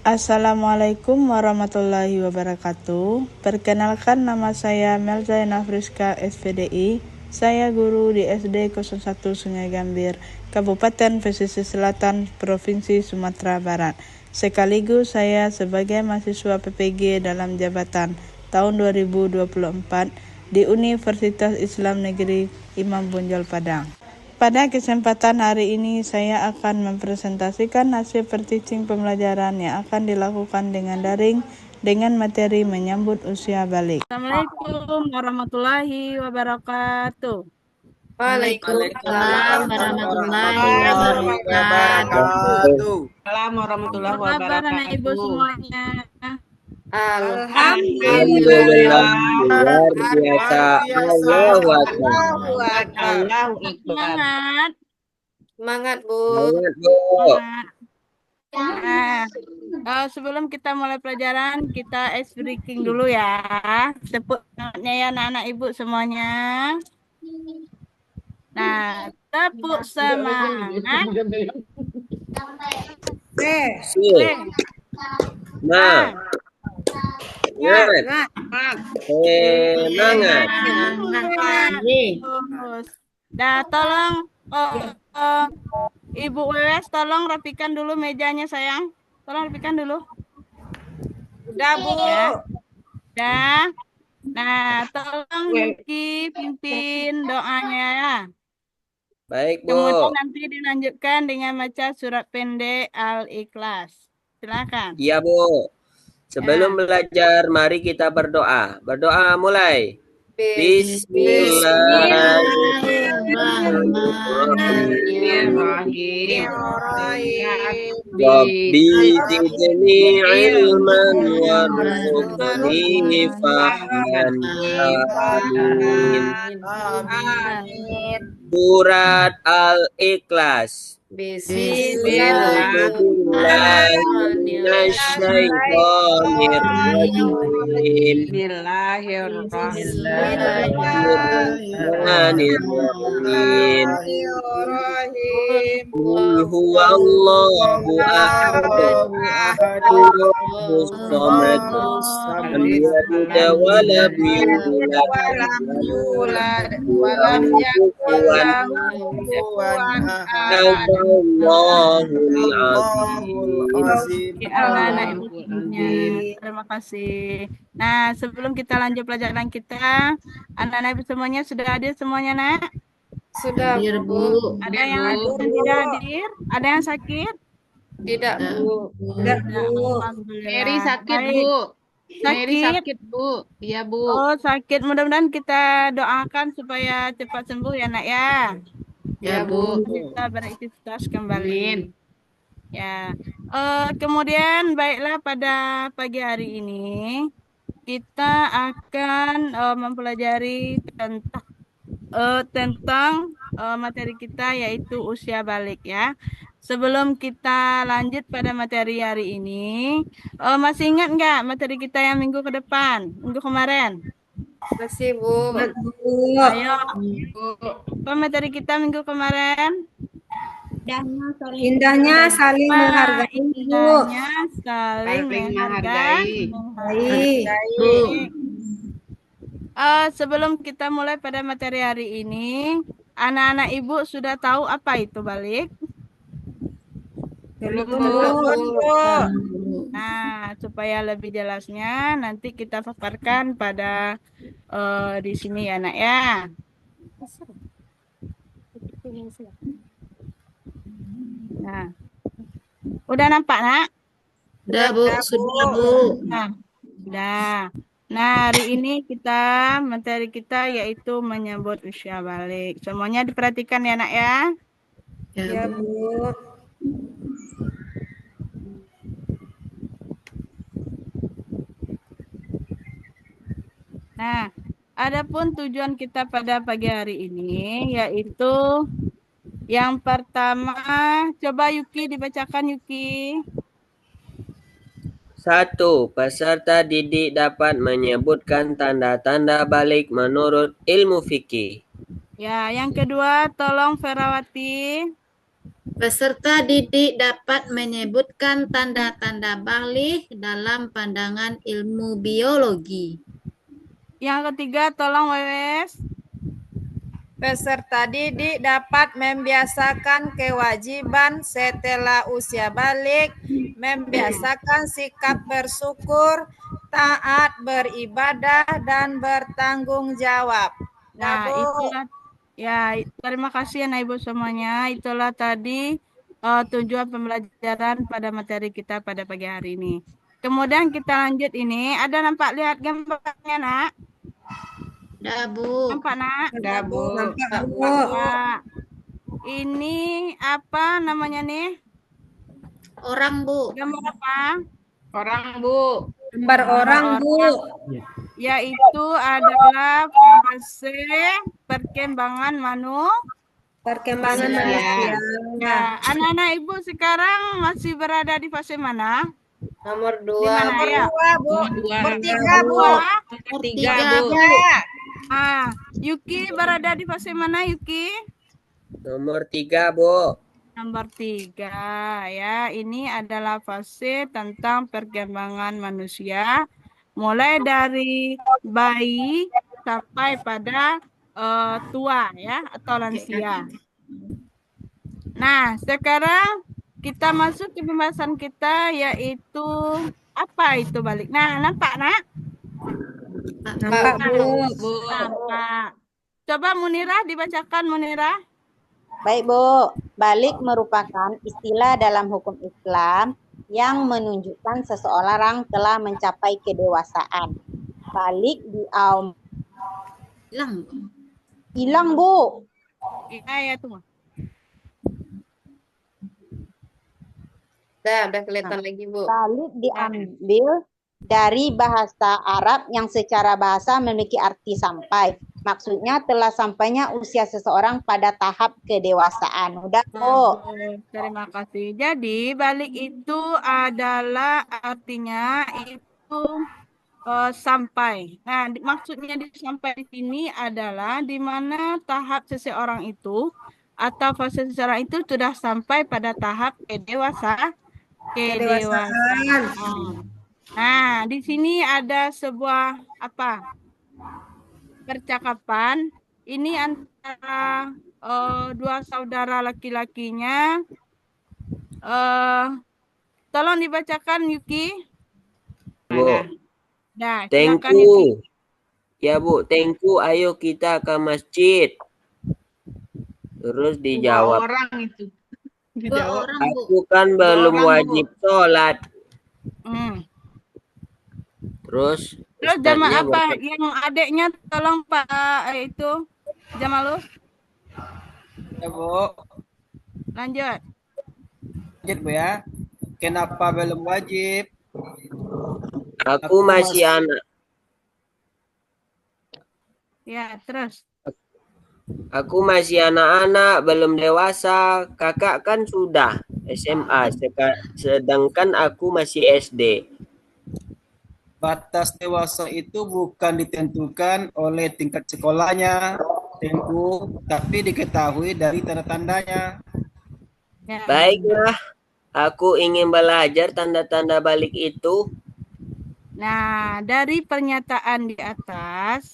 Assalamualaikum warahmatullahi wabarakatuh. Perkenalkan, nama saya Melza Nafriska SPDI. Saya guru di SD 01 Sungai Gambir, Kabupaten Pesisir Selatan, Provinsi Sumatera Barat. Sekaligus saya sebagai mahasiswa PPG dalam jabatan tahun 2024 di Universitas Islam Negeri Imam Bonjol Padang. Pada kesempatan hari ini saya akan mempresentasikan hasil per-teaching pembelajaran yang akan dilakukan dengan daring dengan materi menyambut usia balik. Assalamualaikum warahmatullahi wabarakatuh. Waalaikumsalam warahmatullahi wabarakatuh. Assalamualaikum warahmatullahi wabarakatuh. Kabar anak ibu semuanya? Alhamdulillah. Luar biasa. Allahu Akbar. Semangat. Semangat, Bu. Semangat, Bu. Nah, sebelum kita mulai pelajaran, kita ice breaking dulu ya. Tepuk tangannya ya anak-anak ibu semuanya. Nah, tepuk semangat. Semangat. Dah, tolong Ibu Wewes, tolong rapikan dulu mejanya sayang. Tolong rapikan dulu. Udah, Bu. Ya. Udah. Nah, tolong Yuki pimpin doanya ya. Baik, Bu. Kemudian nanti dilanjutkan dengan baca surat pendek Al-Ikhlas. Silakan. Iya, Bu. Sebelum belajar, mari kita berdoa. Berdoa mulai. Bismillahirrahmanirrahim. Rabbi zidni ilman warzuqni fahman. Amin. Surat Al-Ikhlas. Bismillahirrahmanirrahim. Qul huwallahu ahad, Allahus samad, lam yalid wa lam yulad wa lam yakul lahu kufuwan ahad. Allahul azim. Terima kasih. Nah, sebelum kita lanjut pelajaran kita, anak-anak ibu semuanya sudah hadir semuanya, Nak? Sudah, Bu. Ada yang hadir dan tidak hadir? Ada yang sakit? Tidak, Bu. Tidak, Bu. Alhamdulillah. Mary sakit, Baik. Bu. Sakit? Mary sakit, Bu. Iya, Bu. Oh, sakit. Mudah-mudahan kita doakan supaya cepat sembuh ya, Nak ya. Ya, Bu. Kita beraktivitas kembali. Ya. Kemudian baiklah, pada pagi hari ini kita akan mempelajari tentang materi kita, yaitu usia balik ya. Sebelum kita lanjut pada materi hari ini, masih ingat nggak materi kita yang minggu ke depan, minggu kemarin? Masih, Bu. Ayo, apa materi kita minggu kemarin? Indahnya saling menghargai, Bu. Indahnya saling menghargai. Sebelum kita mulai pada materi hari ini, anak-anak ibu sudah tahu apa itu balik? Belum. Nah, supaya lebih jelasnya nanti kita paparkan pada di sini ya, Nak ya. Nah, udah nampak, Nak? Udah, Bu. Sudah, Bu. Nah, hari ini materi kita yaitu menyambut usia balik. Semuanya diperhatikan ya, Nak ya. Ya, Bu. Nah, adapun tujuan kita pada pagi hari ini yaitu yang pertama, coba Yuki dibacakan, Yuki. 1. Peserta didik dapat menyebutkan tanda-tanda balik menurut ilmu fikih. Ya, yang kedua tolong Ferawati. Peserta didik dapat menyebutkan tanda-tanda balik dalam pandangan ilmu biologi. Yang ketiga, tolong Wewes. Peserta didik dapat membiasakan kewajiban setelah usia balik, membiasakan sikap bersyukur, taat beribadah, dan bertanggung jawab. Nah, Bu. itulah ya. Terima kasih ya Ibu semuanya. Itulah tadi tujuan pembelajaran pada materi kita pada pagi hari ini. Kemudian kita lanjut ini. Ada nampak lihat gambarnya, Nak? Dah, Bu. Nampak, Nak? Udah, Bu. Nampak, Bu. Nah, ini apa namanya nih? Orang, Bu. Gambar apa? Orang, Bu. Gambar orang, Bu. Yaitu adalah fase perkembangan Perkembangan manusia. Ya, anak-anak Ibu sekarang masih berada di fase mana? Nomor Di mana ya? dua, Bu. Nomor tiga, Bu. Tiga, Bu. Yuki berada di fase mana, Yuki? Nomor 3, Bu. Nomor 3 ya. Ini adalah fase tentang perkembangan manusia, mulai dari bayi sampai pada tua ya atau lansia. Nah, sekarang kita masuk ke pembahasan kita, yaitu apa itu balik. Nah, nampak, Nak? Nampak, Bu. Nampak. Coba Munirah dibacakan, Munirah. Baik, Bu. Balik merupakan istilah dalam hukum Islam yang menunjukkan seseorang telah mencapai kedewasaan. Balik hilang, Bu. Iya, ya tuh. Udah kelihatan lagi, Bu. Balik diambil dari bahasa Arab yang secara bahasa memiliki arti sampai. Maksudnya telah sampainya usia seseorang pada tahap kedewasaan. Udah, Bu. Terima kasih. Jadi balik itu adalah artinya itu sampai. Nah, maksudnya di sampai di sini adalah di mana tahap seseorang itu atau fase seseorang itu sudah sampai pada tahap kedewasaan. Nah, di sini ada sebuah percakapan. Ini antara dua saudara laki-lakinya. Tolong dibacakan, Yuki. Bu. Nah, Tengku. Ya, Bu. Tengku, ayo kita ke masjid. Terus dijawab. Dua orang itu. Dijawab. Aku kan belum wajib sholat. Terus jamaah apa yang adiknya tolong Pak itu Jamalus. Ya, Bu. Lanjut, Bu ya. Kenapa belum wajib? Aku masih anak. Ya, terus. Aku masih anak-anak, belum dewasa. Kakak kan sudah SMA, sedangkan aku masih SD. Batas dewasa itu bukan ditentukan oleh tingkat sekolahnya, Tengku, tapi diketahui dari tanda-tandanya. Ya. Baiklah, aku ingin belajar tanda-tanda balik itu. Nah, dari pernyataan di atas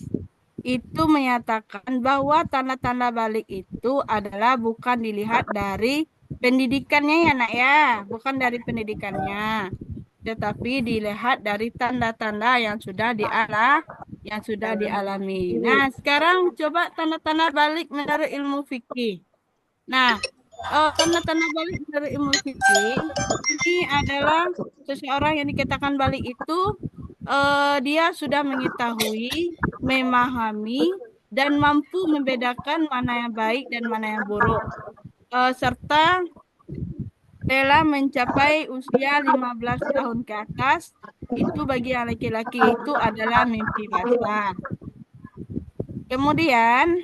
itu menyatakan bahwa tanda-tanda balik itu adalah bukan dilihat dari pendidikannya ya, Nak ya, bukan dari pendidikannya, tetapi dilihat dari tanda-tanda yang sudah dialami. Nah, sekarang coba tanda-tanda balik menurut ilmu fikih. Nah, tanda-tanda balik menurut ilmu fikih ini adalah seseorang yang dikatakan balik itu dia sudah mengetahui, memahami, dan mampu membedakan mana yang baik dan mana yang buruk, serta telah mencapai usia 15 tahun ke atas. Itu bagi yang laki-laki itu adalah mimpi basah. Kemudian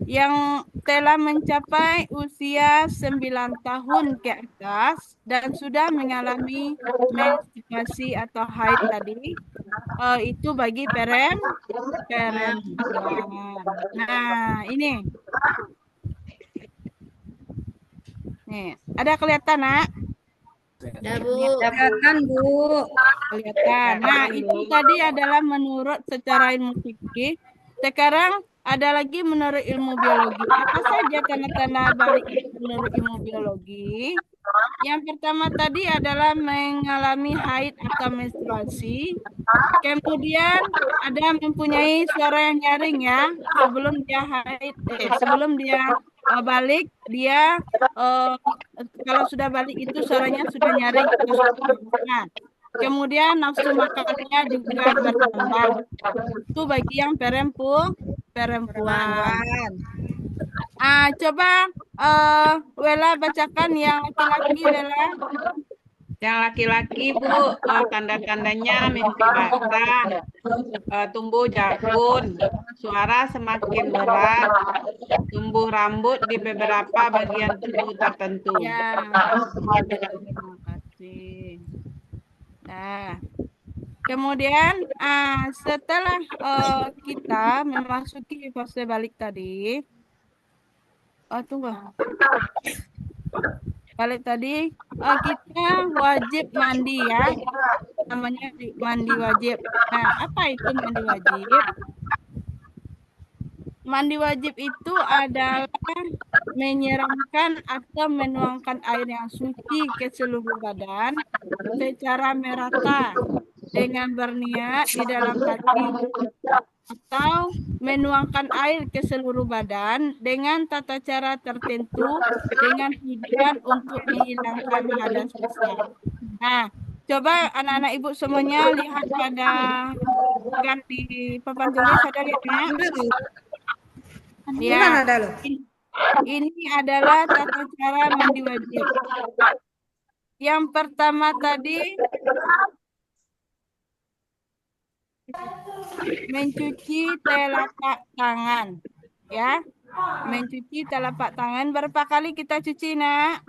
yang telah mencapai usia 9 tahun ke atas dan sudah mengalami menstruasi atau haid tadi, itu bagi perempuan. Nah, ini Nih, ada kelihatan, Nak? Ya, Bu. Kelihatan, Bu. Kelihatan. Nah, itu tadi adalah menurut secara ilmu fikih. Sekarang ada lagi menurut ilmu biologi. Apa saja tanda-tanda balik itu menurut ilmu biologi? Yang pertama tadi adalah mengalami haid atau menstruasi. Kemudian ada mempunyai suara yang nyaring ya. Sebelum dia haid, sebelum dia balik, dia kalau sudah balik itu suaranya sudah nyaring. Nah, kemudian nafsu makannya juga bertambah. Itu bagi yang perempuan. Coba Wela bacakan yang laki-laki, Wela. Yang laki-laki, Bu, tanda-tandanya mimpi basah, tumbuh jakun, suara semakin berat, tumbuh rambut di beberapa bagian tubuh tertentu. Ya, terima kasih. Nah, kemudian setelah kita memasuki fase balik tadi, tunggu. Balik tadi, kita wajib mandi ya, namanya mandi wajib. Nah, apa itu mandi wajib? Mandi wajib itu adalah menyiramkan atau menuangkan air yang suci ke seluruh badan secara merata dengan berniat di dalam hati, atau menuangkan air ke seluruh badan dengan tata cara tertentu dengan tujuan untuk menghilangkan hadas besar. Nah, coba anak-anak ibu semuanya lihat pada ganti papan tulis, ada lihatnya? Ya, ini adalah tata cara mandi wajib. Yang pertama tadi mencuci telapak tangan, ya. Mencuci telapak tangan. Berapa kali kita cuci, Nak?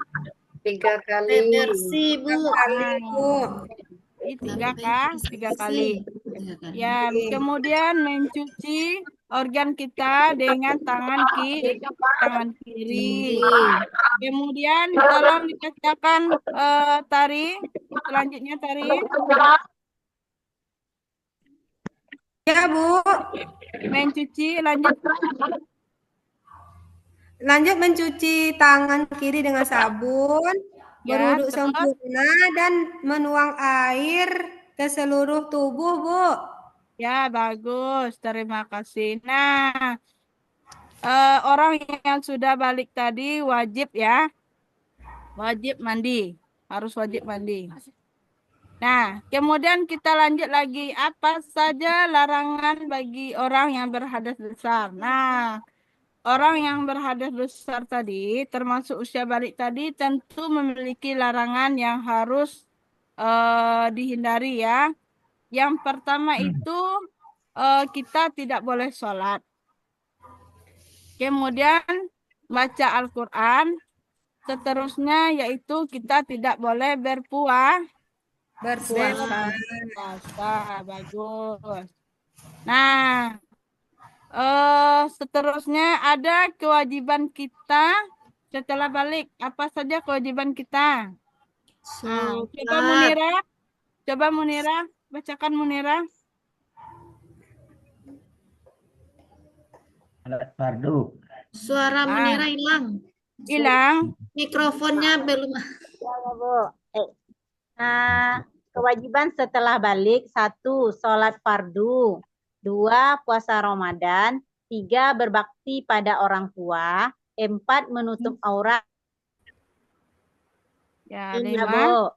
3 kali. Bersih, Bu. Tiga kali. Ya, kemudian mencuci organ kita dengan tangan kiri. Kemudian tolong dibacakan Tari. Selanjutnya Tari. Ya, Bu. Mencuci, lanjut mencuci tangan kiri dengan sabun, ya, berwuduk terus sempurna dan menuang air ke seluruh tubuh, Bu. ya, bagus. Terima kasih. Nah, orang yang sudah balik tadi wajib ya. Wajib mandi. Harus wajib mandi. Nah, kemudian kita lanjut lagi. Apa saja larangan bagi orang yang berhadas besar? Nah, orang yang berhadas besar tadi, termasuk usia balik tadi, tentu memiliki larangan yang harus dihindari ya. Yang pertama itu kita tidak boleh sholat. Kemudian baca Al-Quran. Seterusnya yaitu kita tidak boleh berpuasa. Bagus. Nah, seterusnya ada kewajiban kita setelah balik. Apa saja kewajiban kita? Coba Munira, bacakan Munira. Salat fardu. Suara Munira hilang. Mikrofonnya belum. Ya, Bu. Kewajiban setelah balik: 1. Sholat fardu, 2. Puasa Ramadan, 3. Berbakti pada orang tua, 4. Menutup aurat. Ya, 5.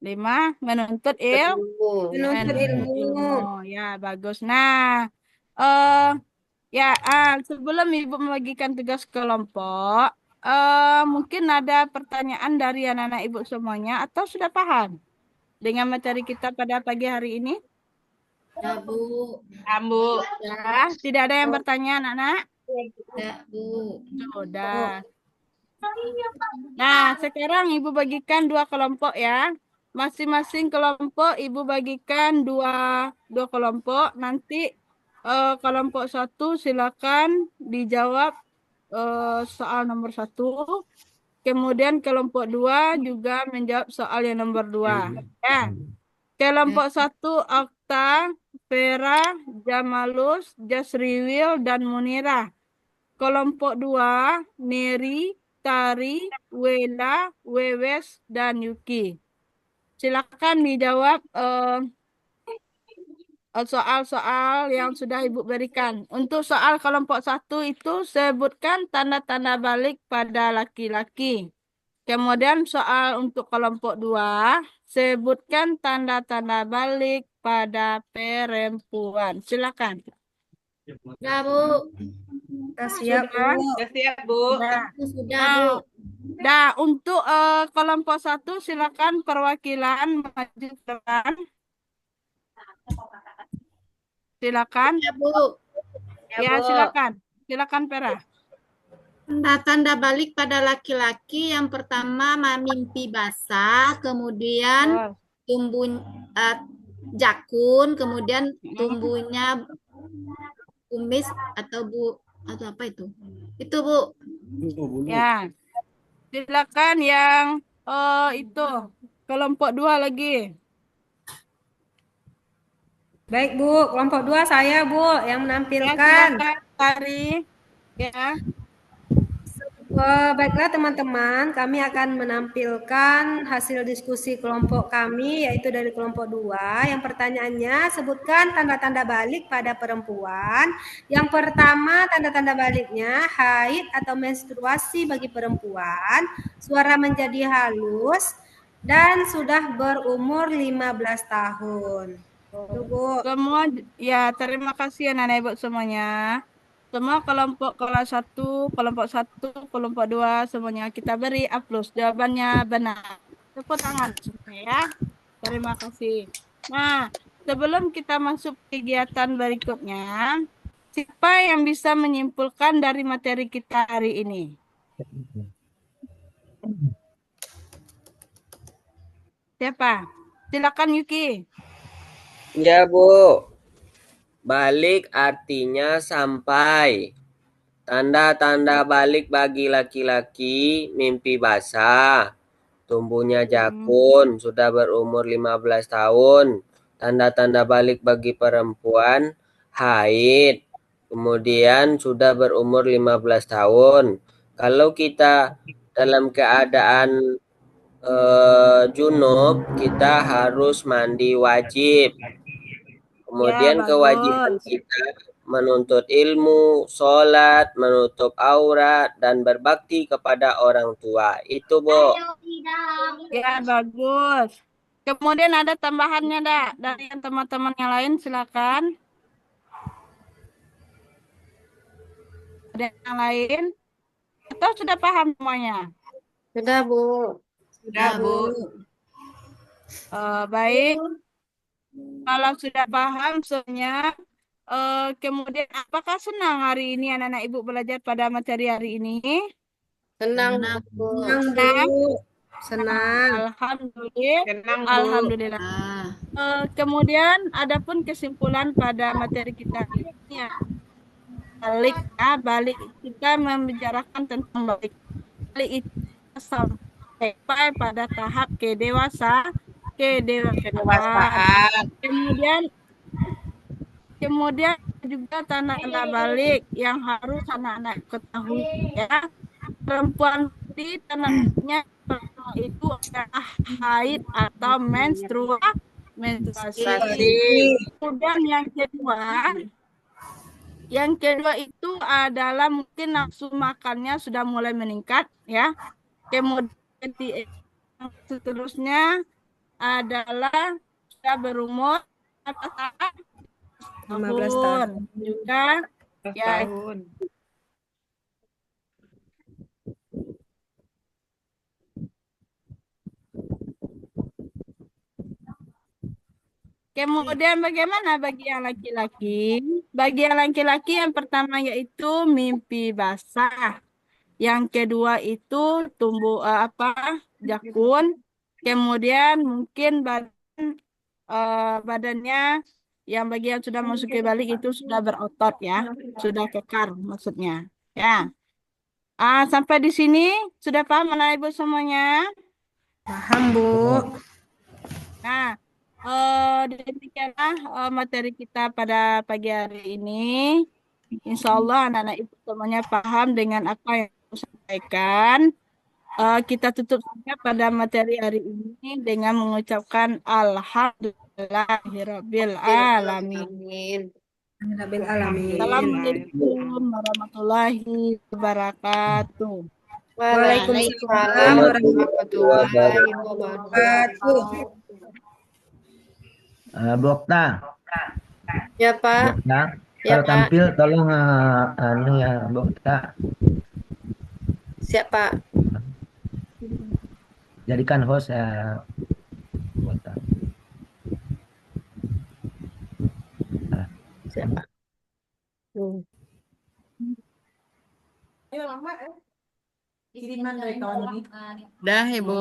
5 menuntut ilmu. Ya, bagus. Nah, sebelum Ibu membagikan tugas kelompok, mungkin ada pertanyaan dari anak-anak Ibu semuanya, atau sudah paham dengan materi kita pada pagi hari ini? Ya, Bu. Ya, tidak ada yang bertanya, anak-anak? Ya, Bu. Sudah. Nah, sekarang Ibu bagikan 2 kelompok ya. Masing-masing kelompok Ibu bagikan dua kelompok. Nanti kelompok 1 silakan dijawab soal nomor 1. Kemudian kelompok 2 juga menjawab soal yang nomor 2. Ya. Kelompok 1 Okta, Vera, Jamalus, Jasriwil, dan Munira. Kelompok 2 Neri, Tari, Wela, Wewes, dan Yuki. Silakan dijawab soal-soal yang sudah Ibu berikan. Untuk soal kelompok 1 itu sebutkan tanda-tanda balik pada laki-laki. Kemudian soal untuk kelompok 2, sebutkan tanda-tanda balik pada perempuan. Silakan. Sudah, Bu. Siap, Sudah? Bu. Siap, Bu. Sudah. Sudah, Bu. Nah, untuk kelompok 1 silakan perwakilan maju ke depan. Silakan. Ya, Bu. Ya, silakan. Silakan, Vera. Tanda-tanda balik pada laki-laki yang pertama mimpi basah, kemudian tumbuh jakun, kemudian tumbuhnya kumis atau apa itu? Itu, Bu. Ya. Silakan yang itu kelompok 2 lagi. Baik, Bu. Kelompok 2 saya, Bu, yang Ya, menampilkan. silakan, Tari. Ya. Baiklah teman-teman, kami akan menampilkan hasil diskusi kelompok kami, yaitu dari kelompok 2. Yang pertanyaannya, sebutkan tanda-tanda balik pada perempuan. Yang pertama, tanda-tanda baliknya haid atau menstruasi bagi perempuan, suara menjadi halus, dan sudah berumur 15 tahun. Tuh, Bu. Semua ya, terima kasih anak-anak Ibu semuanya. Semua kelompok kelas 1, kelompok 1, kelompok 2 semuanya kita beri A+. Jawabannya benar. Tepuk tangan semua ya. Terima kasih. Nah, sebelum kita masuk kegiatan berikutnya, siapa yang bisa menyimpulkan dari materi kita hari ini? Siapa? Silakan Yuki. Ya, Bu. Balik artinya sampai. Tanda-tanda balik bagi laki-laki, mimpi basah. Tumbuhnya jakun, sudah berumur 15 tahun. Tanda-tanda balik bagi perempuan, haid. Kemudian sudah berumur 15 tahun. Kalau kita dalam keadaan junub, kita harus mandi wajib. Kemudian Ya, kewajiban bagus. kita menuntut ilmu, sholat, menutup aurat, dan berbakti kepada orang tua. Itu, Bu. Ya, bagus. Kemudian ada tambahannya, Dak, dari yang teman-teman yang lain, silakan. Ada yang lain? Atau sudah paham semuanya? Sudah, Bu. Sudah, Bu. Baik. Kalau sudah paham semuanya, kemudian apakah senang hari ini anak-anak Ibu belajar pada materi hari ini? Senang, Bu. Senang, Bu. Senang. Alhamdulillah. Senang, Bu. Alhamdulillah. Kemudian adapun kesimpulan pada materi kita ini ya, balik kita membicarakan tentang balik itu sampai pada tahap kedewasaan. Kemudian juga tanda-tanda balik yang harus anak-anak ketahui ya. Perempuan di tandanya itu adalah haid atau menstruasi. Kemudian yang kedua itu adalah mungkin nafsu makannya sudah mulai meningkat ya. Kemudian yang seterusnya adalah sudah berumur 15 tahun. Juga ya. Tahun. Kemudian bagaimana bagi yang laki-laki? Bagi yang laki-laki yang pertama yaitu mimpi basah. Yang kedua itu tumbuh jakun. Kemudian mungkin badannya yang bagian sudah masuk ke balik itu sudah berotot ya, sudah kekar maksudnya. Ya. Sampai di sini sudah paham anak ibu semuanya? Paham, Bu. Nah, demikianlah materi kita pada pagi hari ini. Insya Allah anak-anak ibu semuanya paham dengan apa yang saya sampaikan. Kita tutup saja pada materi hari ini dengan mengucapkan Alhamdulillahirabbil alamin. Amin. Rabbil alamin. Assalamualaikum warahmatullahi wabarakatuh. Waalaikumsalam warahmatullahi wabarakatuh. Bu Okta, Ya, Pak. Bu Okta, Ya, kalau Pak. tampil tolong Bu Okta Siap, Pak. jadikan host Bu Okta. Siap, Pak. Ayo lama kiriman dari kawan ini. Dah, Ibu.